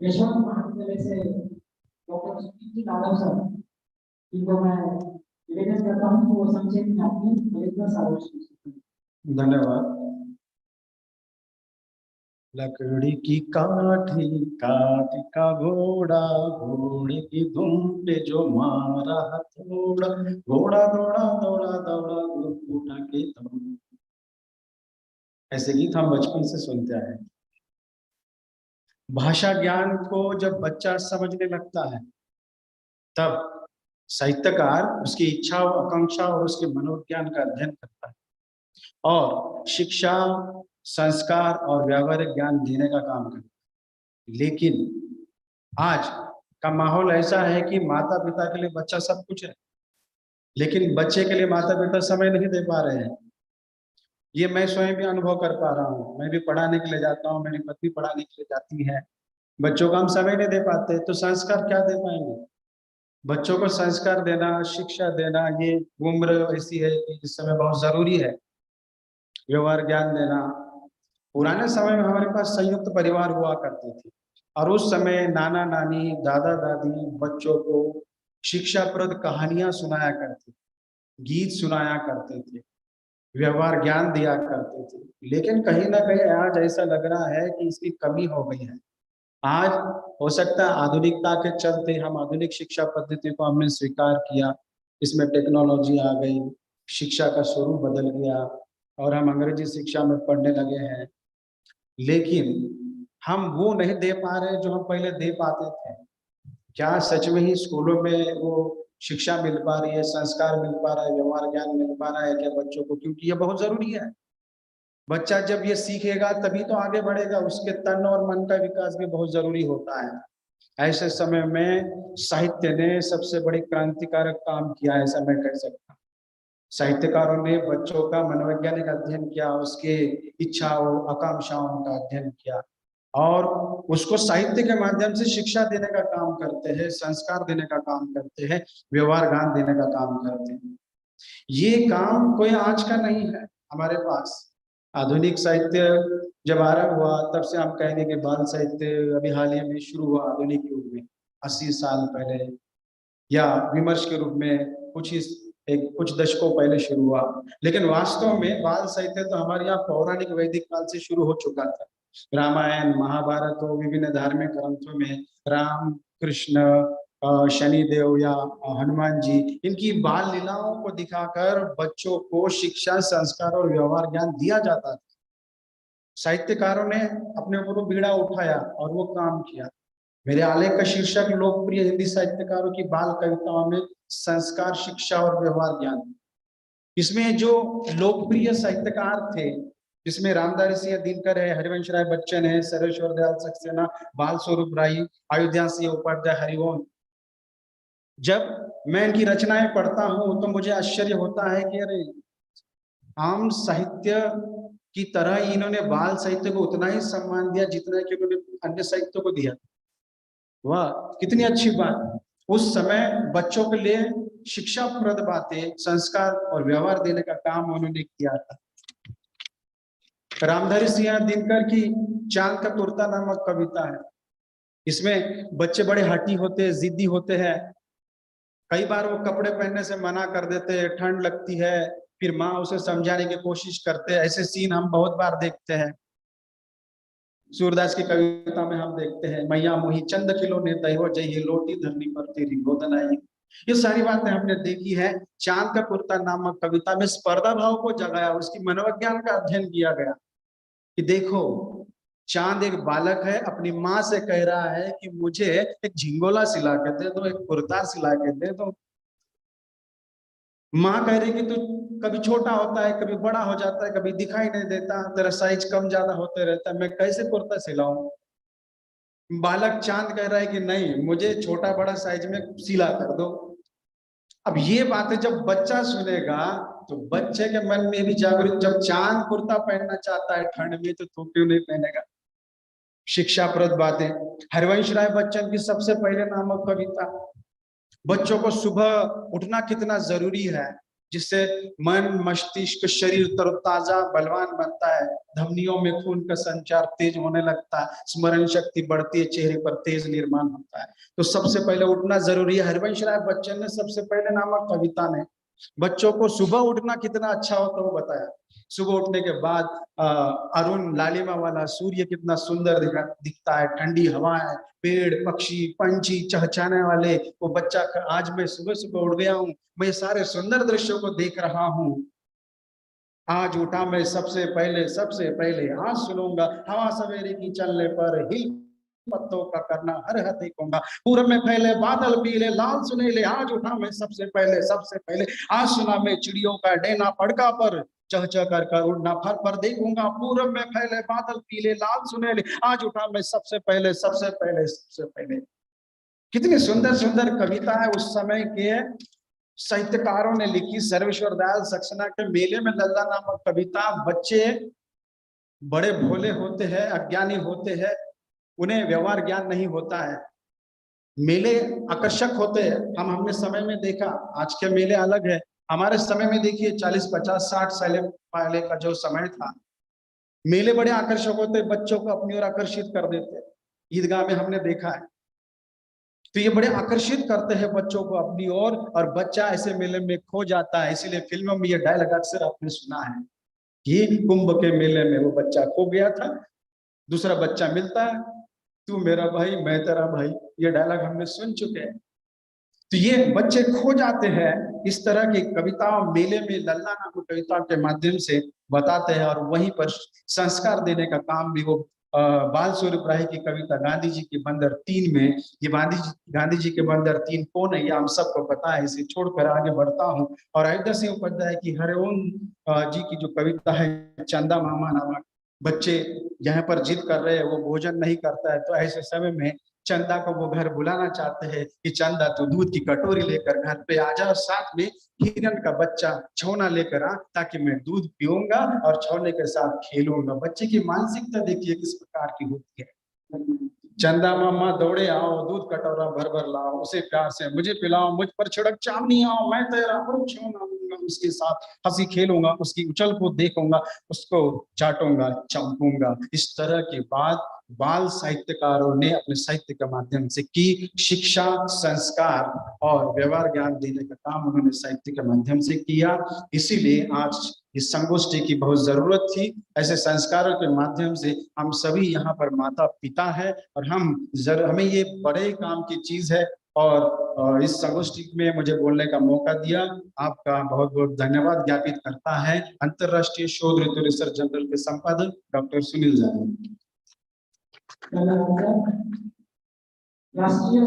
यशवंत महाविद्यालय से doctor Suniti Yadav sir, इनको मैं निवेदन करता हूँ कि वो संक्षेप में अपनी परियोजना सारांश। धन्यवाद। लकड़ी की काठी काठी का घोड़ा, घोड़े की धुन पे जो मारा हथौड़ा, घोड़ा दौड़ा दौड़ा दौड़ा उठा के दौड़। ऐसे गीत हम बचपन से सुनते आए। भाषा ज्ञान को जब बच्चा समझने लगता है तब साहित्यकार उसकी इच्छा और आकांक्षा और उसके मनोविज्ञान का अध्ययन करता है और शिक्षा, संस्कार और व्यावहारिक ज्ञान देने का काम करता है। लेकिन आज का माहौल ऐसा है कि माता पिता के लिए बच्चा सब कुछ है, लेकिन बच्चे के लिए माता पिता समय नहीं दे पा रहे हैं। ये मैं स्वयं भी अनुभव कर पा रहा हूँ। मैं भी पढ़ाने के लिए जाता हूँ, मेरी पत्नी पढ़ाने के लिए जाती है। बच्चों को हम समय नहीं दे पाते तो संस्कार क्या दे पाएंगे? बच्चों को संस्कार देना, शिक्षा देना, ये उम्र ऐसी है कि इस समय बहुत जरूरी है। व्यवहार ज्ञान देना। पुराने समय में हमारे पास संयुक्त परिवार हुआ करते थे और उस समय नाना नानी, दादा दादी बच्चों को शिक्षाप्रद कहानियां सुनाया करते, गीत सुनाया करते थे, व्यवहार ज्ञान दिया करते थे। लेकिन कहीं ना कहीं आज ऐसा लग रहा है कि इसकी कमी हो गई है। आज हो सकता है आधुनिकता के चलते हम आधुनिक शिक्षा पद्धति को हमने स्वीकार किया, इसमें टेक्नोलॉजी आ गई, शिक्षा का स्वरूप बदल गया और हम अंग्रेजी शिक्षा में पढ़ने लगे हैं। लेकिन हम वो नहीं दे पा रहे जो हम पहले दे पाते थे। क्या सच में ही स्कूलों में वो शिक्षा मिल पा रही है, संस्कार मिल पा रहा है, व्यवहार ज्ञान मिल पा रहा है क्या बच्चों को? क्योंकि ये बहुत जरूरी है। बच्चा जब ये सीखेगा तभी तो आगे बढ़ेगा। उसके तन और मन का विकास भी बहुत जरूरी होता है। ऐसे समय में साहित्य ने सबसे बड़ी क्रांतिकारक काम किया, ऐसा मैं कह सकता हूँ। साहित्यकारों ने बच्चों का मनोवैज्ञानिक अध्ययन किया, उसके इच्छाओं, आकांक्षाओं का अध्ययन किया और उसको साहित्य के माध्यम से शिक्षा देने का काम करते हैं, संस्कार देने का काम करते हैं, व्यवहार ज्ञान देने का काम करते हैं। ये काम कोई आज का नहीं है हमारे पास। आधुनिक साहित्य जब आरंभ हुआ तब से हम कहेंगे कि बाल साहित्य अभी हाल ही में शुरू हुआ, आधुनिक युग में 80 साल पहले, या विमर्श के रूप में कुछ दशकों पहले शुरू हुआ। लेकिन वास्तव में बाल साहित्य तो हमारे यहाँ पौराणिक वैदिक काल से शुरू हो चुका था। रामायण, महाभारत और विभिन्न धार्मिक ग्रंथों में राम, कृष्ण, शनिदेव या हनुमान जी, इनकी बाल लीलाओं को दिखाकर बच्चों को शिक्षा, संस्कार और व्यवहार ज्ञान दिया जाता था। साहित्यकारों ने अपने ऊपर बीड़ा उठाया और वो काम किया। मेरे आलेख का शीर्षक लोकप्रिय हिंदी साहित्यकारों की बाल कविताओं में संस्कार, शिक्षा और व्यवहार ज्ञान। इसमें जो लोकप्रिय साहित्यकार थे, जिसमें रामधारी सिंह दिनकर है, हरिवंश राय बच्चन है, सर्वेश्वर दयाल सक्सेना, बाल स्वरूप राय, अयोध्या सिंह उपाध्याय, हरिवंश, जब मैं इनकी रचनाएं पढ़ता हूं तो मुझे आश्चर्य होता है कि अरे, आम साहित्य की तरह ही इन्होंने बाल साहित्य को उतना ही सम्मान दिया जितना कि उन्होंने अन्य साहित्य को दिया। वाह, कितनी अच्छी बात। उस समय बच्चों के लिए शिक्षाप्रद बातें, संस्कार और व्यवहार देने का काम उन्होंने किया था। रामधारी सिंह दिनकर की चांद का कुर्ता नामक कविता है। इसमें बच्चे बड़े हठी होते हैं, जिद्दी होते हैं। कई बार वो कपड़े पहनने से मना कर देते हैं, ठंड लगती है, फिर माँ उसे समझाने की कोशिश करते हैं। ऐसे सीन हम बहुत बार देखते हैं। सूरदास की कविता में हम देखते हैं, मैया मोही चंद किलो ने दैव जय लोटी धरनी पर तेरी गोदन आई। ये सारी बातें हमने देखी है। चांद का कुर्ता नामक कविता में स्पर्धा भाव को जगाया, उसकी मनोविज्ञान का अध्ययन किया गया कि देखो, चांद एक बालक है, अपनी माँ से कह रहा है कि मुझे एक झिंगोला सिला के दे दो, एक कुर्ता सिला के दे दो। माँ कह रही कि तू कभी छोटा होता है, कभी बड़ा हो जाता है, कभी दिखाई नहीं देता, तेरा साइज कम ज्यादा होते रहता है, मैं कैसे कुर्ता सिलाऊं? बालक चांद कह रहा है कि नहीं, मुझे छोटा बड़ा साइज में सिला कर दो। अब ये बातें जब बच्चा सुनेगा तो बच्चे के मन में भी जागरूक, जब चांद कुर्ता पहनना चाहता है ठंड में तो तू क्यों नहीं पहनेगा? शिक्षाप्रद बातें। हरिवंश राय बच्चन की सबसे पहले नामक कविता, बच्चों को सुबह उठना कितना जरूरी है, जिससे मन, मस्तिष्क, शरीर तरोताजा बलवान बनता है, धमनियों में खून का संचार तेज होने लगता है, स्मरण शक्ति बढ़ती है, चेहरे पर तेज निर्माण होता है। तो सबसे पहले उठना जरूरी है। हरिवंश राय बच्चन ने सबसे पहले नामक कविता ने बच्चों को सुबह उठना कितना अच्छा होता है वो बताया। सुबह उठने के बाद अरुण लालिमा वाला सूर्य कितना सुंदर दिखता है, ठंडी हवाएं, पेड़, पक्षी, पंछी चहचहाने वाले, वो बच्चा आज मैं सुबह सुबह उठ गया हूँ, मैं सारे सुंदर दृश्यों को देख रहा हूँ। आज उठा मैं सबसे पहले आज सुनूंगा हवा सवेरे की चलने पर हिल पत्तों का करना हर हर देखूंगा, पूरब में फैले बादल पीले लाल सुनेले, आज उठा मैं सबसे पहले आज सुना मैं चिड़ियों का डेना पड़का पर चह चह कर उड़ना फर पर देखूंगा, पूरब में फैले बादल पीले लाल सुनेले, आज उठा मैं सबसे पहले। कितनी सुंदर सुंदर कविता है उस समय के साहित्यकारों ने लिखी। सर्वेश्वर दयाल सक्सेना के मेले में लल्ला नामक कविता। बच्चे बड़े भोले होते हैं, अज्ञानी होते हैं, उन्हें व्यवहार ज्ञान नहीं होता है, मेले आकर्षक होते हैं। हमने समय में देखा, आज के मेले अलग है, हमारे समय में देखिए 40, 50, 60 साल पहले का जो समय था, मेले बड़े आकर्षक होते, बच्चों को अपनी ओर आकर्षित कर देते। ईदगाह में हमने देखा है, तो ये बड़े आकर्षित करते हैं बच्चों को अपनी ओर, और बच्चा ऐसे मेले में खो जाता है। इसीलिए फिल्मों में ये डायलॉग अक्सर आपने सुना है कि कुंभ के मेले में वो बच्चा खो गया था, दूसरा बच्चा मिलता है, तू मेरा भाई मैं तेरा भाई, ये डायलॉग हमने सुन चुके हैं। तो ये बच्चे खो जाते हैं। इस तरह की कविता मेले में लल्ला नामक कविता के माध्यम से बताते हैं, और वहीं पर संस्कार देने का काम भी वो बाल स्वरूप राय की कविता गांधी जी के बंदर 3 में, ये गांधी जी के बंदर 3 कौन है ये हम सबको पता है, इसे छोड़कर आगे बढ़ता हूँ। और अयोध्या सिंह उपाध्याय की हरिओम जी की जो कविता है चंदा मामा नामक, बच्चे यहाँ पर जिद कर रहे हैं, वो भोजन नहीं करता है, तो ऐसे समय में चंदा को वो घर बुलाना चाहते हैं कि चंदा तू दूध की कटोरी लेकर घर पे आ जा, और साथ में हिरण का बच्चा छौना लेकर आ, ताकि मैं दूध पीऊंगा और छौने के साथ खेलूंगा। बच्चे की मानसिकता देखिए किस प्रकार की होती है। चंदा मामा दौड़े आओ, दूध कटोरा भर भर लाओ, उसे प्यार से मुझे पिलाओ, मुझ पर छिड़क चावनी आओ, मैं तेरा छौना लूंगा, उसके साथ हंसी खेलूंगा, उसकी उछल को देखूंगा, उसको चाटूंगा चंपूंगा। इस तरह की बात बाल साहित्यकारों ने अपने साहित्य के माध्यम से की। शिक्षा, संस्कार और व्यवहार ज्ञान देने का काम उन्होंने साहित्य के माध्यम से किया। इसीलिए आज इस संगोष्ठी की बहुत जरूरत थी। ऐसे संस्कारों के माध्यम से हम सभी यहाँ पर माता पिता है, और हमें ये बड़े काम की चीज है। और इस संगोष्ठी में मुझे बोलने का मौका दिया, आपका बहुत बहुत धन्यवाद ज्ञापित करता है अंतरराष्ट्रीय शोध ऋतु रिसर्च जर्नल के संपादक डॉक्टर सुनील जाधव। राष्ट्रीय